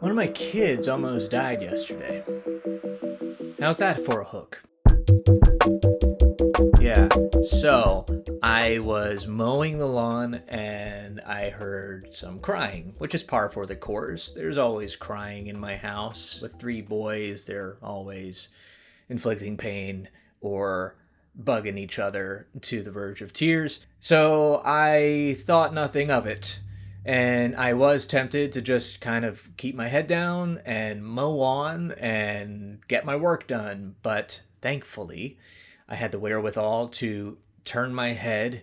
One of my kids almost died yesterday. How's that for a hook? Yeah, so I was mowing the lawn and I heard some crying, which is par for the course. There's always crying in my house. With three boys, they're always inflicting pain or bugging each other to the verge of tears. So I thought nothing of it. And I was tempted to just kind of keep my head down and mow on and get my work done. But thankfully, I had the wherewithal to turn my head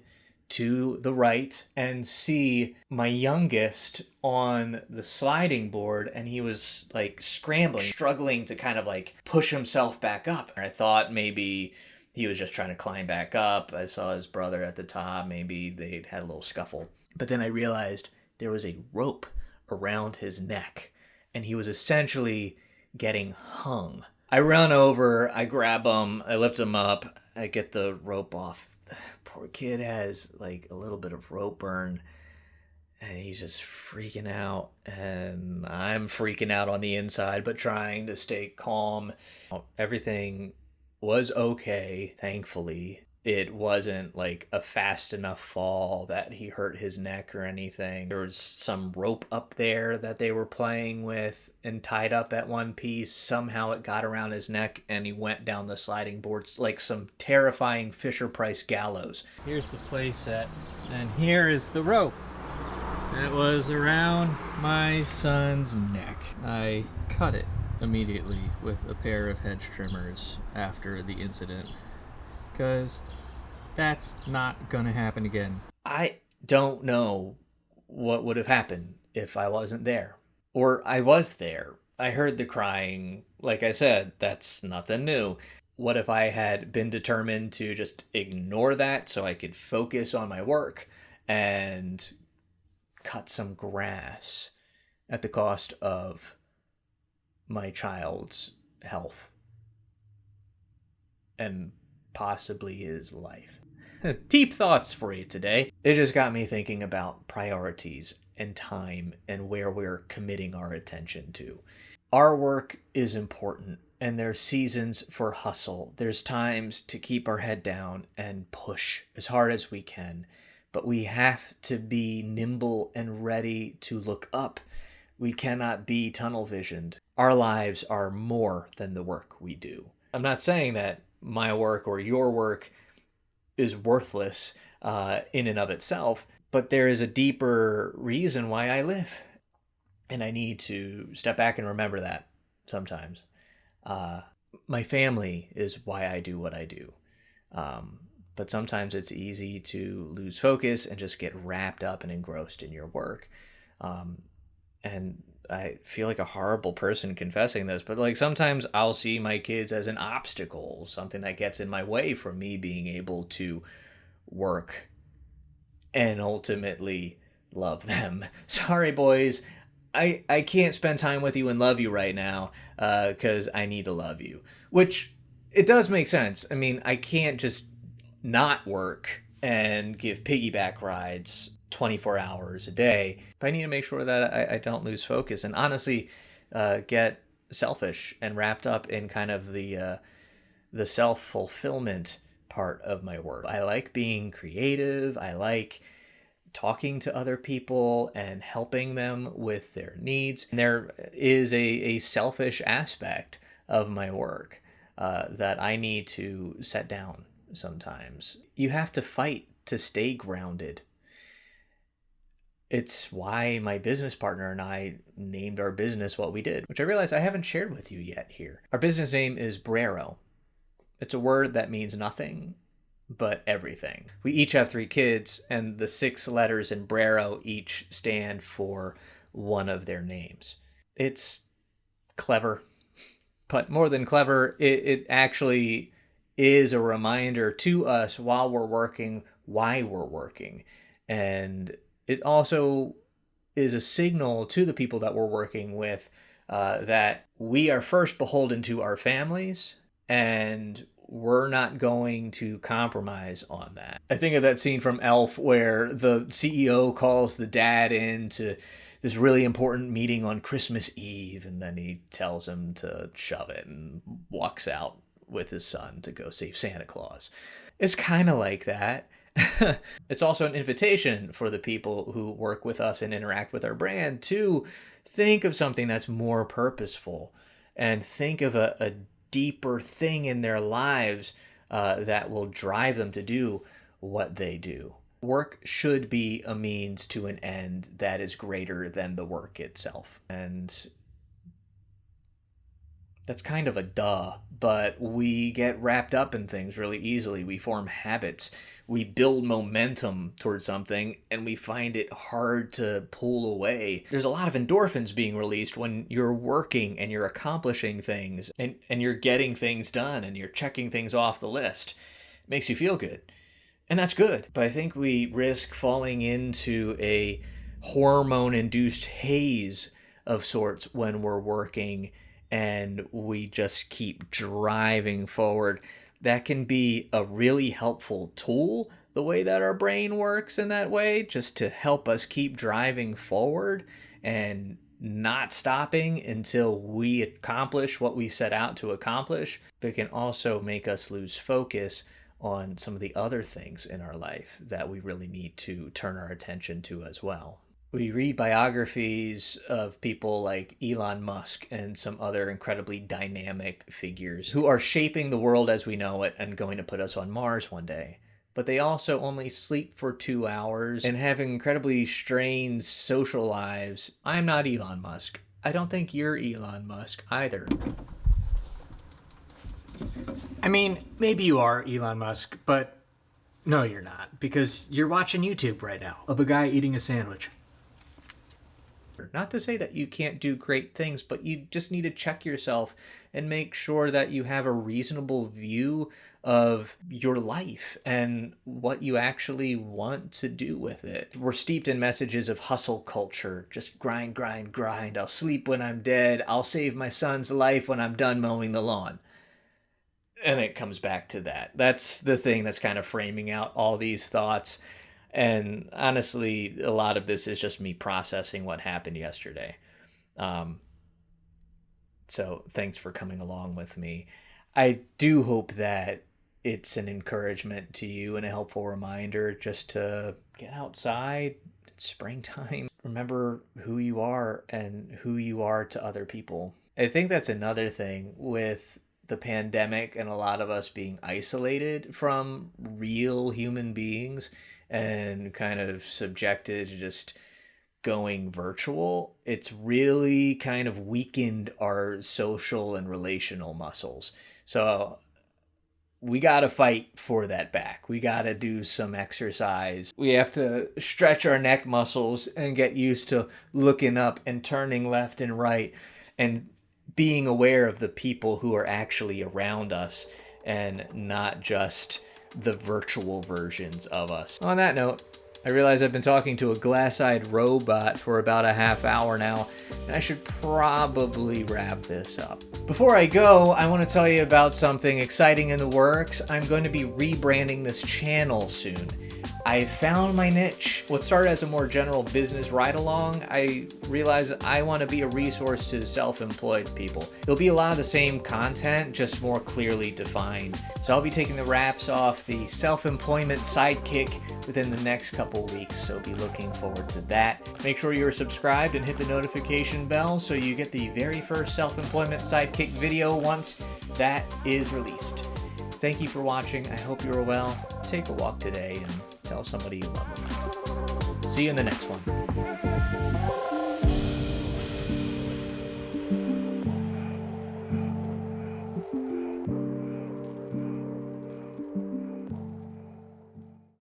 to the right and see my youngest on the sliding board, and he was like scrambling, struggling to kind of like push himself back up. I thought maybe he was just trying to climb back up. I saw his brother at the top. Maybe they'd had a little scuffle. But then I realized there was a rope around his neck, and he was essentially getting hung. I run over, I grab him, I lift him up, I get the rope off. The poor kid has like a little bit of rope burn, and he's just freaking out, and I'm freaking out on the inside, but trying to stay calm. Everything was okay, thankfully. It wasn't like a fast enough fall that he hurt his neck or anything. There was some rope up there that they were playing with and tied up at one piece. Somehow it got around his neck and he went down the sliding boards like some terrifying Fisher-Price gallows. Here's the play set, and here is the rope that was around my son's neck. I cut it immediately with a pair of hedge trimmers after the incident, because that's not gonna happen again. I don't know what would have happened if I wasn't there. Or I was there. I heard the crying. Like I said, that's nothing new. What if I had been determined to just ignore that so I could focus on my work and cut some grass at the cost of my child's health and possibly his life? Deep thoughts for you today. It just got me thinking about priorities and time and where we're committing our attention to. Our work is important, and there's seasons for hustle. There's times to keep our head down and push as hard as we can, but we have to be nimble and ready to look up. We cannot be tunnel visioned. Our lives are more than the work we do. I'm not saying that my work or your work is worthless in and of itself, but there is a deeper reason why I live. And I need to step back and remember that sometimes. My family is why I do what I do. But sometimes it's easy to lose focus and just get wrapped up and engrossed in your work. And I feel like a horrible person confessing this, but like sometimes I'll see my kids as an obstacle, something that gets in my way from me being able to work and ultimately love them. Sorry, boys. I can't spend time with you and love you right now because I need to love you. Which, it does make sense. I mean, I can't just not work and give piggyback rides 24 hours a day, but I need to make sure that I don't lose focus and honestly get selfish and wrapped up in kind of the self-fulfillment part of my work. I like being creative. I like talking to other people and helping them with their needs. And there is a selfish aspect of my work that I need to set down sometimes. You have to fight to stay grounded. It's why my business partner and I named our business what we did, which I realize I haven't shared with you yet here. Our business name is Brero. It's a word that means nothing but everything. We each have 3 kids, and the 6 letters in Brero each stand for one of their names. It's clever, but more than clever, it actually is a reminder to us while we're working, why we're working. And it also is a signal to the people that we're working with that we are first beholden to our families, and we're not going to compromise on that. I think of that scene from Elf where the CEO calls the dad in to this really important meeting on Christmas Eve, and then he tells him to shove it and walks out with his son to go save Santa Claus. It's kind of like that. It's also an invitation for the people who work with us and interact with our brand to think of something that's more purposeful and think of a deeper thing in their lives that will drive them to do what they do. Work should be a means to an end that is greater than the work itself. And that's kind of a duh, but we get wrapped up in things really easily. We form habits. We build momentum towards something, and we find it hard to pull away. There's a lot of endorphins being released when you're working and you're accomplishing things and you're getting things done and you're checking things off the list. It makes you feel good. And that's good. But I think we risk falling into a hormone-induced haze of sorts when we're working and we just keep driving forward. That can be a really helpful tool, the way that our brain works in that way, just to help us keep driving forward and not stopping until we accomplish what we set out to accomplish. But it can also make us lose focus on some of the other things in our life that we really need to turn our attention to as well. We read biographies of people like Elon Musk and some other incredibly dynamic figures who are shaping the world as we know it and going to put us on Mars one day. But they also only sleep for 2 hours and have incredibly strange social lives. I'm not Elon Musk. I don't think you're Elon Musk either. I mean, maybe you are Elon Musk, but no, you're not, because you're watching YouTube right now of a guy eating a sandwich. Not to say that you can't do great things, but you just need to check yourself and make sure that you have a reasonable view of your life and what you actually want to do with it. We're steeped in messages of hustle culture. Just grind, grind, grind. I'll sleep when I'm dead. I'll save my son's life when I'm done mowing the lawn. And it comes back to that. That's the thing that's kind of framing out all these thoughts. And honestly, a lot of this is just me processing what happened yesterday. So thanks for coming along with me. I do hope that it's an encouragement to you and a helpful reminder just to get outside. It's springtime. Remember who you are and who you are to other people. I think that's another thing with the pandemic and a lot of us being isolated from real human beings and kind of subjected to just going virtual. It's really kind of weakened our social and relational muscles. So we got to fight for that back. We got to do some exercise. We have to stretch our neck muscles and get used to looking up and turning left and right and being aware of the people who are actually around us and not just the virtual versions of us. On that note, I realize I've been talking to a glass-eyed robot for about a half hour now, and I should probably wrap this up. Before I go, I want to tell you about something exciting in the works. I'm going to be rebranding this channel soon. I found my niche. What started as a more general business ride-along, I realized I want to be a resource to self-employed people. It'll be a lot of the same content, just more clearly defined. So I'll be taking the wraps off the self-employment sidekick within the next couple weeks, so be looking forward to that. Make sure you're subscribed and hit the notification bell so you get the very first self-employment sidekick video once that is released. Thank you for watching. I hope you are well. Take a walk today and tell somebody you love them. See you in the next one.